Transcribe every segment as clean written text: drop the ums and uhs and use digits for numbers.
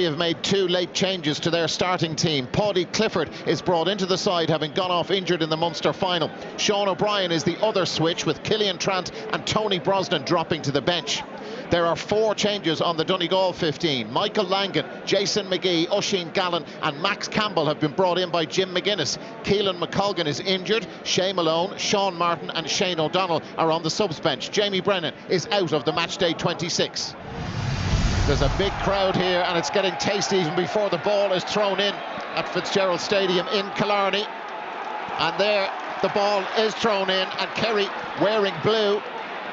have made two late changes to their starting team. Paudie Clifford is brought into the side, having gone off injured in the Munster final. Sean O'Brien is the other switch, with Killian Trant and Tony Brosnan dropping to the bench. There are four changes on the Donegal 15. Michael Langan, Jason McGee, Oisin Gallen and Max Campbell have been brought in by Jim McGuinness. Keelan McColgan is injured. Shay Malone, Sean Martin and Shane O'Donnell are on the subs bench. Jamie Brennan is out of the matchday 26. There's a big crowd here and it's getting tasty even before the ball is thrown in at Fitzgerald Stadium in Killarney. And there the ball is thrown in, and Kerry, wearing blue,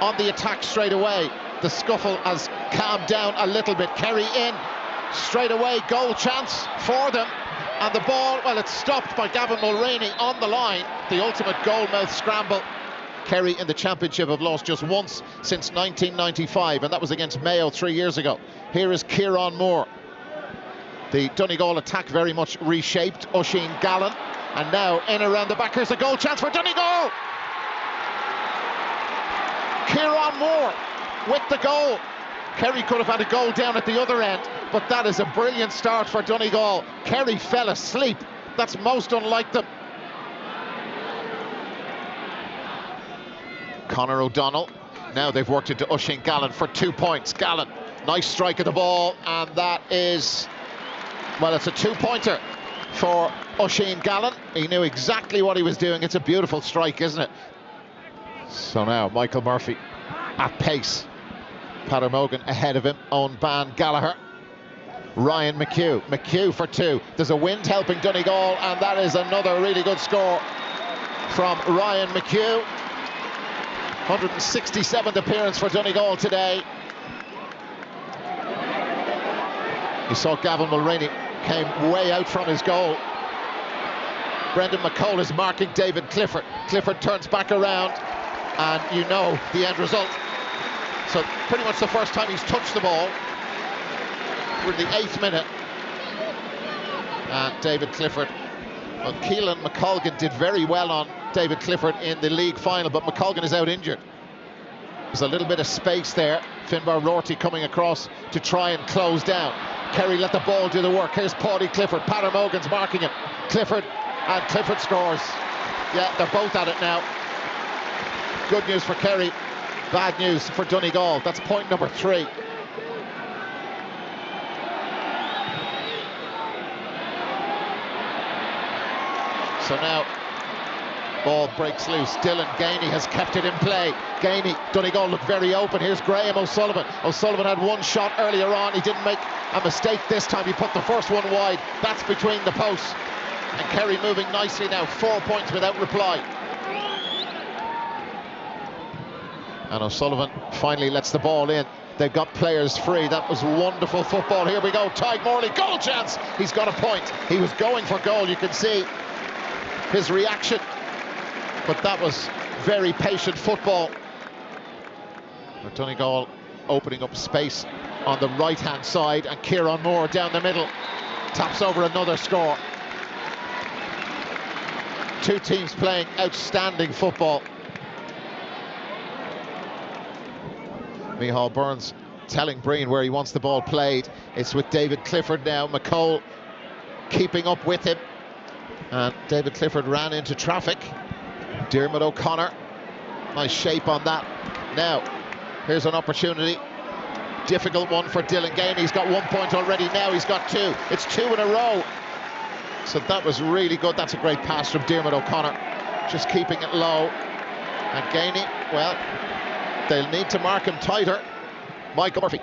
on the attack straight away. The scuffle has calmed down a little bit. Kerry in straight away, goal chance for them. And the ball, well, it's stopped by Gavin Mulroney on the line. The ultimate goal-mouth scramble. Kerry in the championship have lost just once since 1995, and that was against Mayo 3 years ago. Here is Kieran Moore. The Donegal attack very much reshaped. Oisin Gallen, and now in around the back. Here's a goal chance for Donegal. Kieran Moore with the goal. Kerry could have had a goal down at the other end, but that is a brilliant start for Donegal. Kerry fell asleep. That's most unlike them. Conor O'Donnell. Now they've worked into Oisin Gallen for 2 points. Gallen, nice strike of the ball, and that is, well, it's a two-pointer for Oisin Gallen. He knew exactly what he was doing. It's a beautiful strike, isn't it? So now Michael Murphy at pace. Peadar Mogan ahead of him. Owen Ban Gallagher. Ryan McHugh. McHugh for two. There's a wind helping Donegal, and that is another really good score from Ryan McHugh. 167th appearance for Donegal today. You saw Gavin Mulroney came way out from his goal. Brendan McCole is marking David Clifford. Clifford turns back around, and you know the end result. So pretty much the first time he's touched the ball. We're in the 8th minute. And David Clifford, well, Keelan McColgan did very well on David Clifford in the league final, but McColgan is out injured. There's a little bit of space there. Finbar Rorty coming across to try and close down. Kerry let the ball do the work. Here's Paudie Clifford. Peadar Mogan's marking him. Clifford, and Clifford scores. Yeah, they're both at it now. Good news for Kerry, bad news for Donegal. That's point number 3. So now ball breaks loose. Dylan Gainey has kept it in play. Gainey, Donegal look very open. Here's Graham O'Sullivan. O'Sullivan had one shot earlier on. He didn't make a mistake this time. He put the first one wide. That's between the posts. And Kerry moving nicely now. 4 points without reply. And O'Sullivan finally lets the ball in. They've got players free. That was wonderful football. Here we go. Tadhg Morley, goal chance. He's got a point. He was going for goal. You can see his reaction. But that was very patient football. Donegal opening up space on the right-hand side, and Kieran Moore down the middle taps over another score. Two teams playing outstanding football. Micheál Burns telling Breen where he wants the ball played. It's with David Clifford now. McCole keeping up with him. And David Clifford ran into traffic. Diarmuid O'Connor, nice shape on that. Now, here's an opportunity. Difficult one for Dylan Gainey. He's got 1 point already. Now he's got 2. It's 2 in a row. So that was really good. That's a great pass from Diarmuid O'Connor. Just keeping it low. And Gainey, well, they'll need to mark him tighter. Michael Murphy.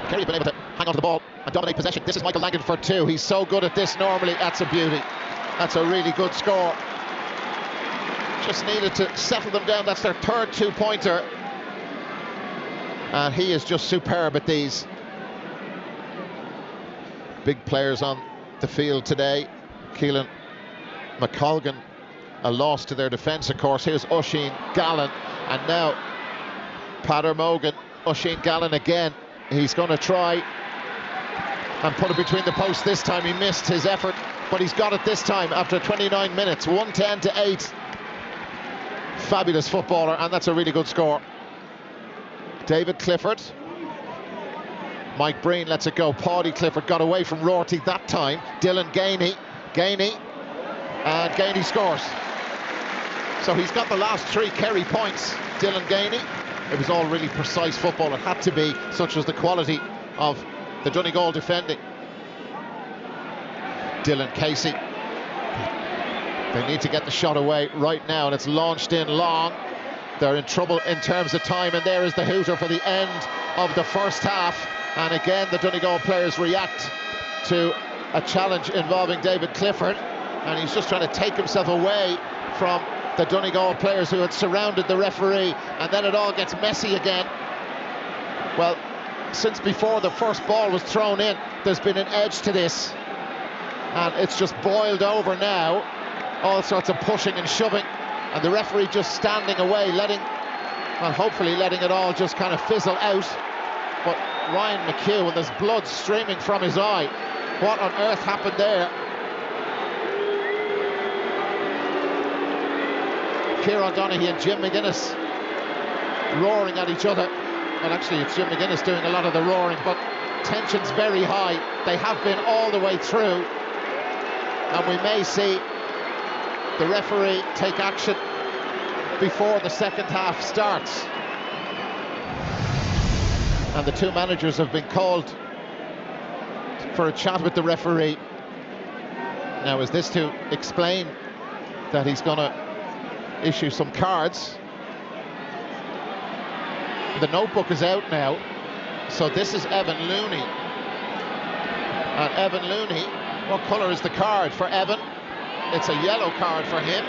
Kerry have been able to hang on to the ball and dominate possession. This is Michael Langan for 2. He's so good at this normally. That's a beauty. That's a really good score. Just needed to settle them down. That's their third 2-pointer. And he is just superb at these. Big players on the field today. Keelan McColgan, a loss to their defence, of course. Here's Oisin Gallen. And now Peadar Mogan. Oisin Gallen again. He's going to try and put it between the posts this time. He missed his effort, but he's got it this time after 29 minutes. 110-8. Fabulous footballer, and that's a really good score. David Clifford. Mike Breen lets it go. Paudie Clifford got away from Rorty that time. Dylan Gainey, and Gainey scores. So he's got the last 3 Kerry points, Dylan Gainey. It was all really precise football. It had to be, such was the quality of the Donegal defending. Dylan Casey. They need to get the shot away right now, and it's launched in long. They're in trouble in terms of time, and there is the hooter for the end of the first half. And again, the Donegal players react to a challenge involving David Clifford, and he's just trying to take himself away from the Donegal players who had surrounded the referee, and then it all gets messy again. Well, since before the first ball was thrown in, there's been an edge to this, and it's just boiled over now. All sorts of pushing and shoving, and the referee just standing away, hopefully letting it all just kind of fizzle out. But Ryan McHugh, and there's blood streaming from his eye. What on earth happened there? Kieran Donaghy and Jim McGuinness roaring at each other. Well, actually, it's Jim McGuinness doing a lot of the roaring, but tension's very high. They have been all the way through, and we may see the referee take action before the second half starts. And the 2 managers have been called for a chat with the referee. Now, is this to explain that he's going to issue some cards? The notebook is out now, so this is Evan Looney. And Evan Looney, what colour is the card for Evan? It's a yellow card for him.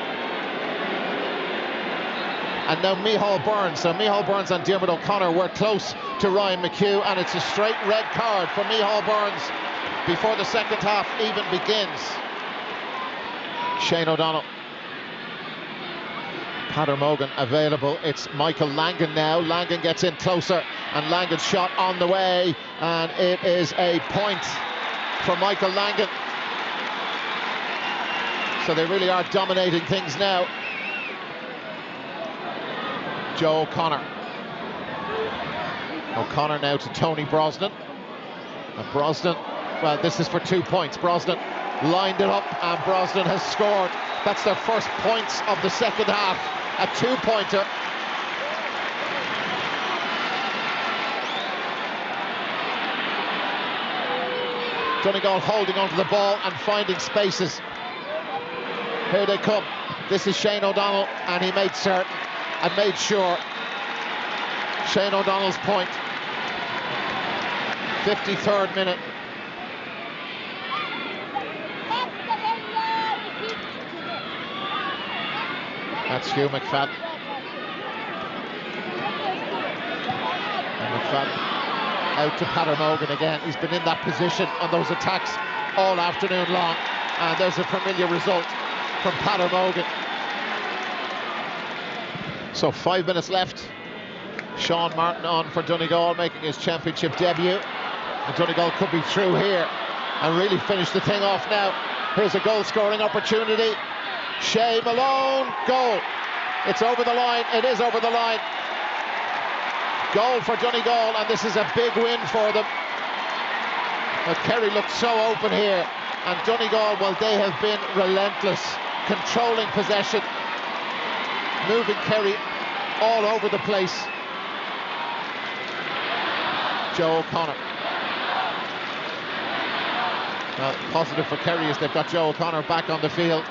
And now Micheál Burns. So Micheál Burns and Diarmuid O'Connor were close to Ryan McHugh, and it's a straight red card for Micheál Burns before the second half even begins. Shane O'Donnell. Peadar Mogan available. It's Michael Langan now. Langan gets in closer, and Langan's shot on the way, and it is a point for Michael Langan. So they really are dominating things now. Joe O'Connor. O'Connor now to Tony Brosnan. And Brosnan, well, this is for 2 points. Brosnan lined it up, and Brosnan has scored. That's their first points of the second half. A 2-pointer. Donegal holding onto the ball and finding spaces. Here they come. This is Shane O'Donnell, and he made certain and made sure. Shane O'Donnell's point. 53rd minute. That's Hugh McFadden. And McFadden out to Peadar Mogan again. He's been in that position on those attacks all afternoon long, and there's a familiar result from Peadar Mogan. So 5 minutes left. Sean Martin on for Donegal, making his championship debut. And Donegal could be through here and really finish the thing off now. Here's a goal-scoring opportunity. Shay Malone, goal. It's over the line. It is over the line. Goal for Donegal, and this is a big win for them. Now, Kerry looked so open here, and Donegal, well, they have been relentless, controlling possession, moving Kerry all over the place. Joe O'Connor. Well, positive for Kerry is they've got Joe O'Connor back on the field,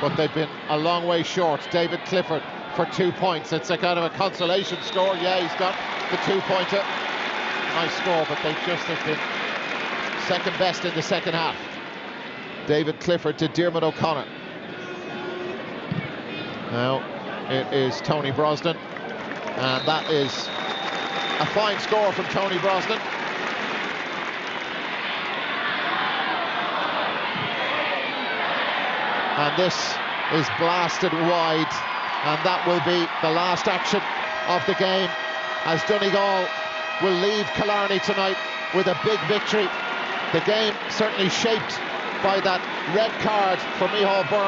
but they've been a long way short. David Clifford for 2 points. It's a kind of a consolation score. Yeah, he's got the 2-pointer. Nice score, but they just have been second best in the second half. David Clifford to Diarmuid O'Connor. Now it is Tony Brosnan, and that is a fine score from Tony Brosnan. And this is blasted wide, and that will be the last action of the game, as Donegal will leave Killarney tonight with a big victory. The game certainly shaped by that red card for Micheál Burns.